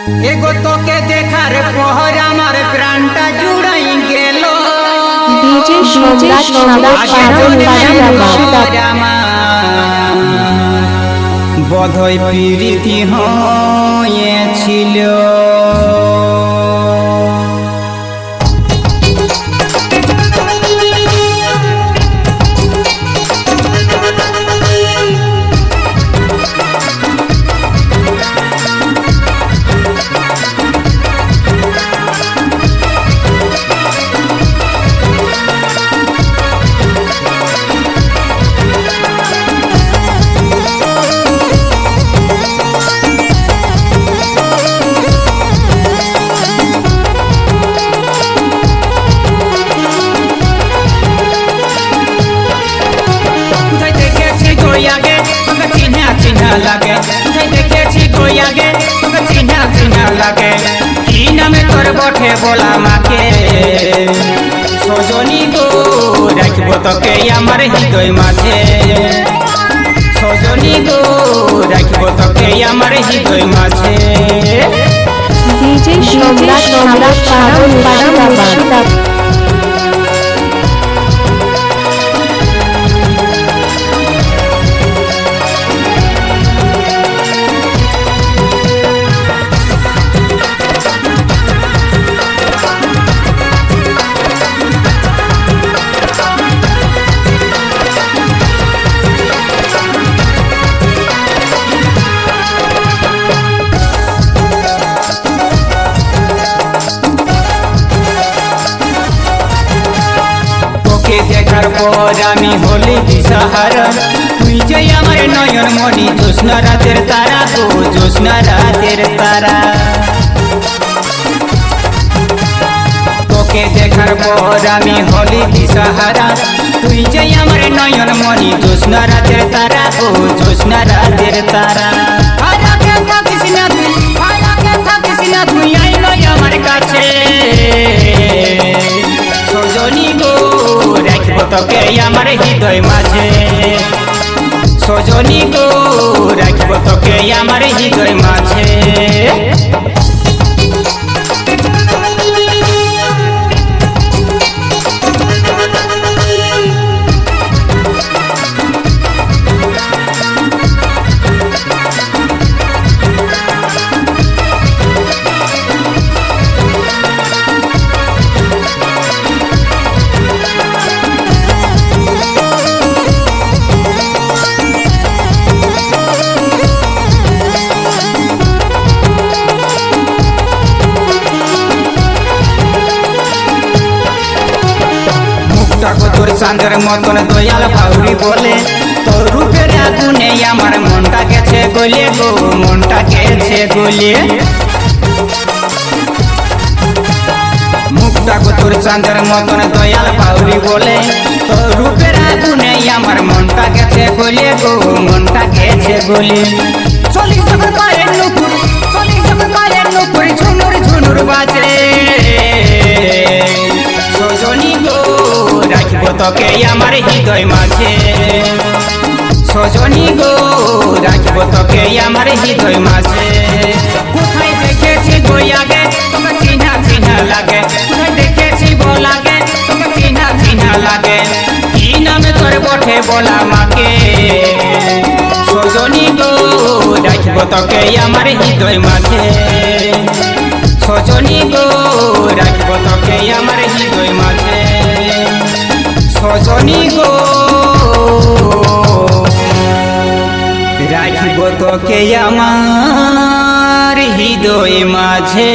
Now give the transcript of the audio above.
एगो तोके देखार पहर আমার প্রাণটা জুড়াই গেল ডিজে সম্রাট বধই প্রীতি হয়েছিল लगे देखे आगे तो चिन्हा चिन्हा लगे की नाम तोर बठे बोला माके सजनी गो राखबो तोके आमार हृदय माझे सजनी गो राखबो तोके आमार हृदय माझे ডিজে সম্রাট देखार पर आमी होली दिशाहारा तुई जे आमार नयन मणि ज्योत्स्ना रातेर तारा गो ज्योत्स्ना रातेर तारा तोके देखार पर आमी होली दिशाहारा तुई जे आमार नयन मणि ज्योत्स्ना रातेर तारा गो ज्योत्स्ना रातेर तारा आके থাকিস না তুই আইলো আমার কাছে सजनी गो राखबो तोके आमार हृदय माझे सजनी गो राखबो तोके आमार हृदय माझे তোর চাঁদের মতন দয়াল ভাউরি বলে তোর রূপের আগুনে আমার মনটা গেছে গলে গো মনটা গেছে গলে মুখটা তোর চাঁদের মতন দয়াল ভাউরি বলে তোর রূপের আগুনে আমার মনটা গেছে গলে গো মনটা গেছে গলে চলিস যখন পায়ের নুপুর ঝুনুর ঝুনুর বাজে সজনী গো রাখবো তোকে আমার হৃদয় মাঝে সজনী গো রাখবো তোকে আমার হৃদয় মাঝে কোথায় দেখেছি গো আগে তোকে চিন্হা চিন্হা লাগে কোথায় দেখেছি বল আগে তোকে চিন্হা চিন্হা লাগে কি নামে তোর বঠে বলা মাকে সজনী গো রাখবো তোকে আমার হৃদয় মাঝে সজনী গো রাখবো তোকে আমার হৃদয় মাঝে সজনী গো রাখবো তোকে আমার হৃদয় মাঝে।